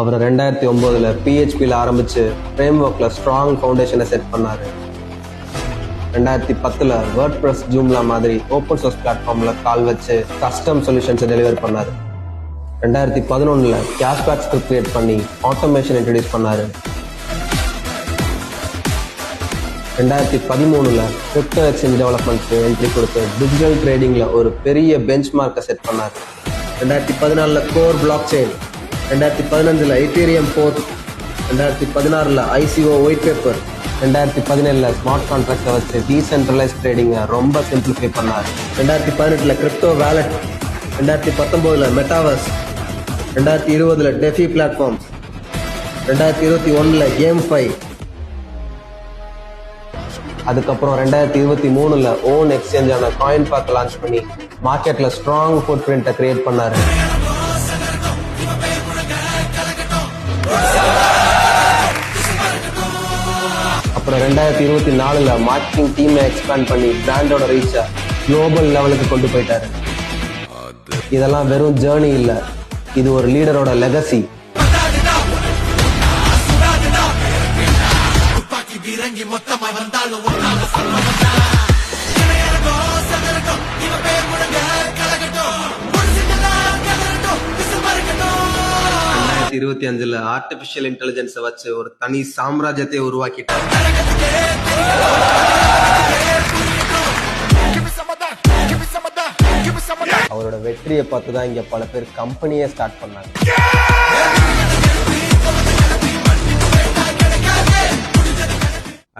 அவர் 2009 PHPல ஆரம்பிச்சு ஃப்ரேம் ஒர்க்ல strong ஃபவுண்டேஷனை set பண்ணாரு. 2010 WordPress, Joomla மாதிரி ஓப்பன் சோர்ஸ் பிளாட்ஃபார்ம்ல கால் வச்சு கஸ்டம் சொல்யூஷன்ஸை டெலிவர் பண்ணாரு. 2011 கேஷ்பேக் ஸ்கிரிப்ட் கிரியேட் பண்ணி ஆட்டோமேஷன் இன்ட்ரடியூஸ் பண்ணாரு. 2013 கிரிப்டோ எக்ஸ்சேஞ்ச் டெவலப்மெண்ட்க்கு என்ட்ரி கொடுத்து டிஜிட்டல் ட்ரேடிங்ல ஒரு பெரிய பெஞ்ச் மார்க்கை செட் பண்ணாரு. 2014 core blockchain, 2015 Ethereum port, 2016 ICO white paper, 2017 smart கான்ட்ராக்டை வச்சு டீசென்ட்ரலைஸ் ட்ரேடிங்கை ரொம்ப சிம்பிளிஃபை பண்ணார். 2018 கிரிப்டோ வேலட், 2019 மெட்டாவர்ஸ், 2020 டெஃபி பிளாட்ஃபார்ம்ஸ், 2021 கேம்ஃபை. அதுக்கப்புறம் 2023 ஓன் எக்ஸ்சேஞ்சான காயின்பார்க் லான்ச் பண்ணி மார்க்கெட்ல ஸ்ட்ராங் ஃபுட் பிரிண்ட்டை கிரியேட் பண்ணாரு. அப்புறம் 2024 மார்க்கெட்டிங் டீமை எக்ஸ்பேண்ட் பண்ணி பிராண்டோட ரீச்சை குளோபல் லெவலுக்கு கொண்டு போயிட்டாரு. இதெல்லாம் வெறும் ஜேர்னி இல்ல, இது ஒரு லீடரோட லெகசி. ஆர்டிபிஷியல் இன்டெலிஜென்ஸை வச்சு ஒரு தனி சாம்ராஜ்யத்தை உருவாக்கிட்டார். அவரோட வெற்றியை பார்த்துதான் இங்க பல பேர் கம்பெனியை ஸ்டார்ட் பண்ணாங்க.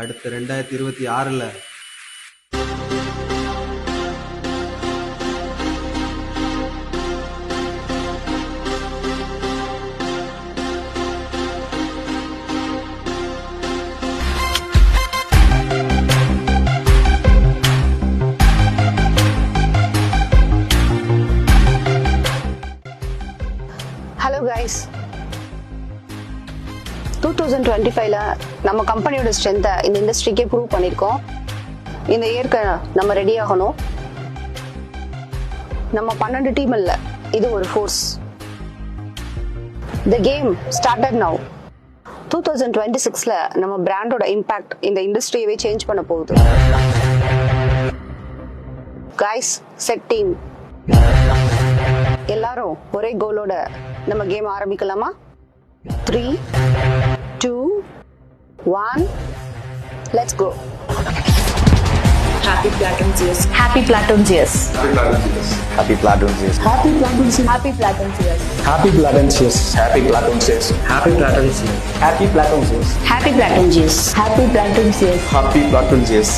அடுத்து 2026 ஹலோ கைஸ், 2025 நம்ம கம்பெனியோட ஸ்ட்ரென்த்தை இந்த இண்டஸ்ட்ரிக்கே ப்ரூவ் பண்ணியிருக்கோம். இந்த இயர்க்கு நம்ம ரெடி ஆகணும். நம்ம 12 டீம் இல்லை, இது ஒரு force. The game started now. 2026 நம்ம பிராண்டோட இம்பாக்ட் இந்த இண்டஸ்ட்ரியவே சேஞ்ச் பண்ண போகுது. Guys, set team. எல்லாரும் ஒரே கோலோட நம்ம கேம் ஆரம்பிக்கலாமா? 3, 2, 1, let's go. Happy Platinum Years. Happy Platinum Years. Happy Platinum Years. Happy Platinum Years. Happy Platinum Years. Happy Platinum Years. Happy Platinum Years. Happy Platinum Years. Happy Platinum Years. Happy Platinum Years. Happy Platinum Years. Happy Platinum Years.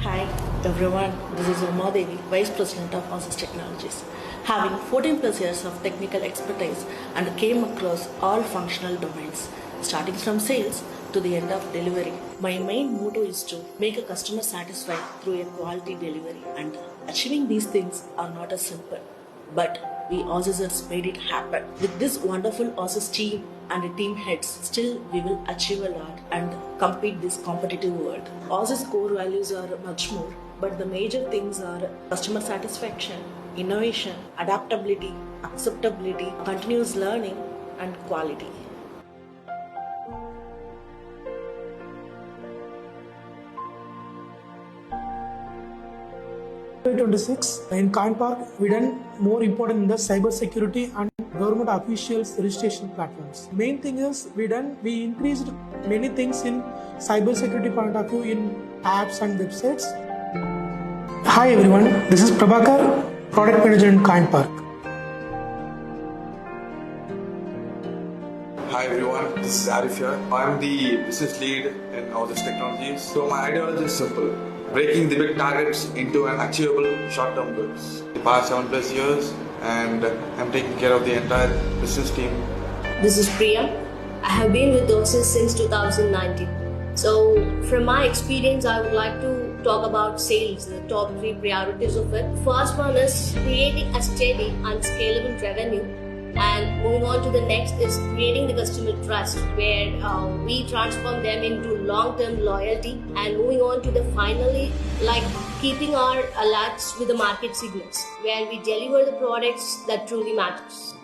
Hi everyone, this is Uma Devi, Vice President of Ozys Technologies. Having 14 plus years of technical expertise and came across all functional domains, starting from sales to the end of delivery. My main motto is to make a customer satisfied through a quality delivery, and achieving these things are not as simple, but we Ozysers made it happen. With this wonderful Ozys team and team heads, still we will achieve a lot and compete this competitive world. Ozys core values are much more, but the major things are customer satisfaction, innovation, adaptability, acceptability, continuous learning and quality. In 2026 in Coin Park, we done more important in the cyber security and government officials registration platforms. Main thing is we increased many things in cyber security point of view in apps and websites. Hi everyone, this is Prabhakar, product manager in Coin Park. Hi everyone, this is Arif here. I am the business lead in Ozys Technologies. So my ideology is simple: breaking the big targets into an achievable short-term goals. The past 7+ years, and I'm taking care of the entire business team. This is Priya. I have been with Ozys since 2019. So from my experience, I would like to talk about sales, the top 3 priorities of it. First one is creating a steady and scalable revenue And moving on to the next is creating the customer trust, where we transform them into long-term loyalty. And moving on to the finally, like keeping our alerts with the market signals, where we deliver the products that truly matters.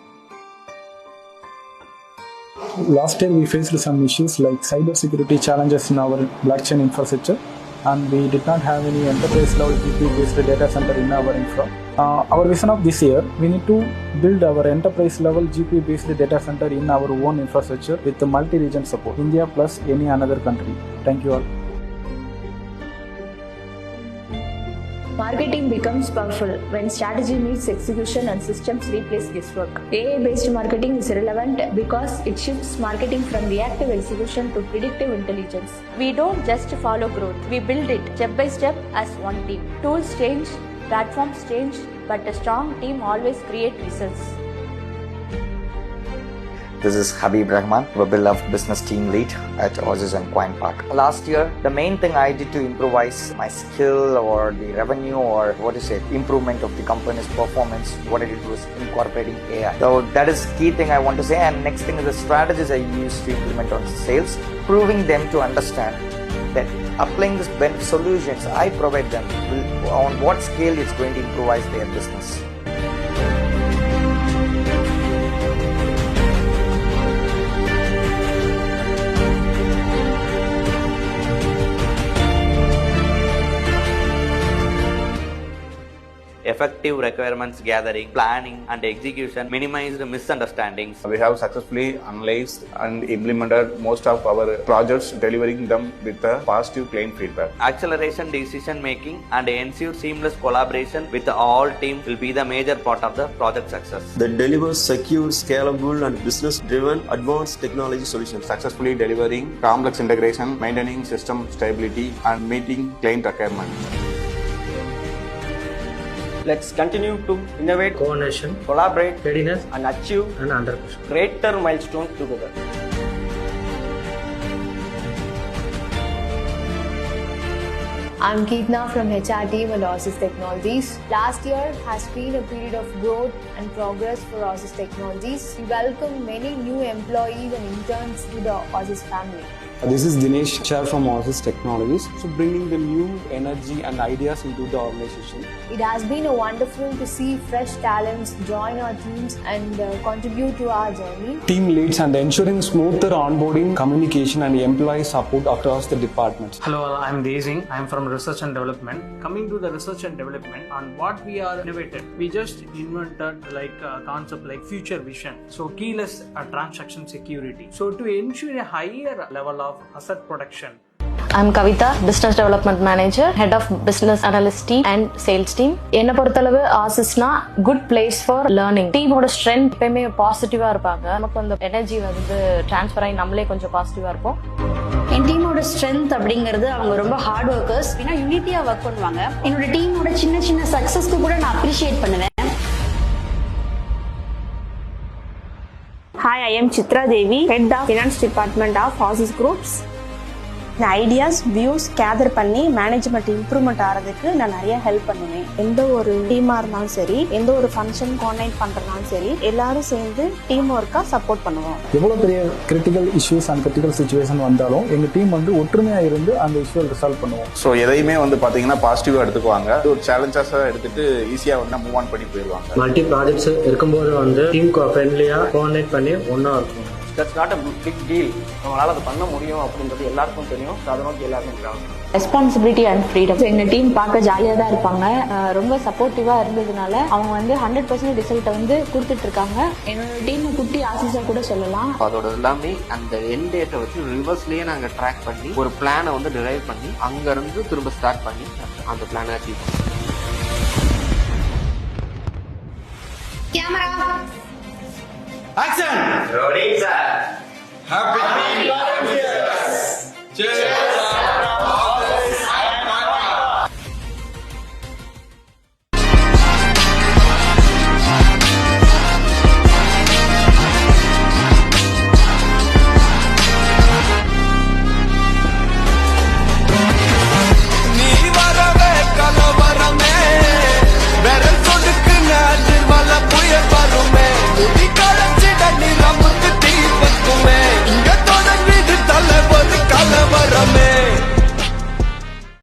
Last year we faced some issues like cybersecurity challenges in our blockchain infrastructure, and we did not have any enterprise level GPU-based data center in our infra. Our vision of this year, we need to build our enterprise level GPU-based data center in our own infrastructure with the multi-region support, India plus any another country. Thank you all. Marketing becomes powerful when strategy meets execution and systems replace guesswork. AI-based marketing is relevant because it shifts marketing from reactive execution to predictive intelligence. We don't just follow growth, we build it step by step as one team. Tools change, platforms change, but a strong team always creates results. This is Habib Rahman, our beloved business team lead at Oasis and Coin Park. Last year, the main thing I did to improvise my skill or the revenue or improvement of the company's performance, what I did was incorporating AI. So that is key thing I want to say. And next thing is the strategies I use to implement on sales, proving them to understand that applying this solutions I provide them on what scale it's going to improvise their business. Effective requirements gathering, planning and execution minimized misunderstandings. We have successfully analyzed and implemented most of our projects, delivering them with a positive client feedback. Acceleration decision making and ensure seamless collaboration with all teams will be the major part of the project success. That delivers secure, scalable and business-driven advanced technology solutions. Successfully delivering complex integration, maintaining system stability and meeting client requirements. Let's continue to innovate, coordination, collaborate, readiness, and achieve and under pressure greater milestones together. I'm Keetna from HR team at Oasis Technologies. Last year has been a period of growth and progress for Oasis Technologies. We welcome many new employees and interns to the Oasis family. This is Dinesh Char from Oasis Technologies. So bringing the new energy and ideas into the organization. It has been wonderful to see fresh talents join our teams and contribute to our journey. Team leads and ensuring smoother onboarding, communication and employee support across the departments. Hello, I'm Dezing. I'm from Research and Development. Coming to the research and development on what we are innovated, we just invented like a concept like future vision. So keyless transaction security. So to ensure a higher level of asset protection. I'm Kavita, Business Development Manager, Head of Business Analyst Team and Sales Team. என்ன பொறுத்தளவு ஆசிஸ்னா good place for learning. டீமோட strength எப்பவுமே பாசிட்டிவா இருப்பாங்க. நமக்கு அந்த energy வந்து transfer ஆகி நம்மளே கொஞ்சம் பாசிட்டிவா இருப்போம். என் டீமோட ஸ்ட்ரென்த் அப்படிங்கிறது அவங்க ரொம்ப ஹார்ட் ஒர்க்கர்ஸ், ஏன்னா யூனிட்டியா ஒர்க் பண்ணுவாங்க. என்னோட டீமோட சின்ன சின்ன சக்சஸ்க்கு கூட நான் அப்ரிஷியேட் பண்ணுவேன். Hi, I am Chitra Devi, Head of Finance Department of Oasis Groups. இந்த ஐடியாஸ் வியூஸ் கேதர் பண்ணி மேனேஜ்மெண்ட் இம்ப்ரூவ்மெண்ட் ஆகிறதுக்கு நான் நிறைய ஹெல்ப் பண்ணுவேன். எந்த ஒரு டீமாக இருந்தாலும் சரி, எந்த ஒரு ஃபங்க்ஷன் கோஆர்டினேட் பண்ணுறதுனாலும் சரி, எல்லாரும் சேர்ந்து டீம் ஒர்க்காக சப்போர்ட் பண்ணுவோம். எவ்வளோ பெரிய critical issues and critical situation வந்தாலும் எங்கள் டீம் வந்து ஒற்றுமையாக இருந்து அந்த இஷ்யூவை ரிசால்வ் பண்ணுவோம். ஸோ எதையுமே வந்து பார்த்தீங்கன்னா பாசிட்டிவாக எடுத்துக்குவாங்க. ஒரு சேலஞ்சஸாக எடுத்துட்டு ஈஸியாக வந்து மூவ் ஆன் பண்ணி போயிடுவாங்க. மல்டி ப்ராஜெக்ட்ஸ் இருக்கும்போது வந்து டீம் ஃப்ரெண்ட்லியாக கோஆர்டினேட் பண்ணி ஒன்றா இருக்கும். That's not a big deal. நம்மளால அது பண்ண முடியும் அப்படின்றது எல்லாருக்கும் தெரியும். அதை நோக்கி எல்லாருமே இருக்காங்க. Responsibility and freedom. எங்கள் டீம் பார்க்க ஜாலியாக தான் இருப்பாங்க. ரொம்ப சப்போர்ட்டிவாக இருந்ததுனால அவங்க வந்து 100% ரிசல்ட்டை வந்து கொடுத்துட்டு இருக்காங்க. என்னோட டீமை குட்டி ஆசிஸாக கூட சொல்லலாம். அதோட எல்லாமே அந்த எண்ட் டேட்டை வச்சு ரிவர்ஸ்லேயே நாங்கள் ட்ராக் பண்ணி ஒரு பிளானை வந்து டிரைவ் பண்ணி அங்கேருந்து திரும்ப ஸ்டார்ட் பண்ணி அந்த பிளானை அச்சீவ் பண்ணோம். Camera Action! Rolling, sir. Happy New Year! Cheers!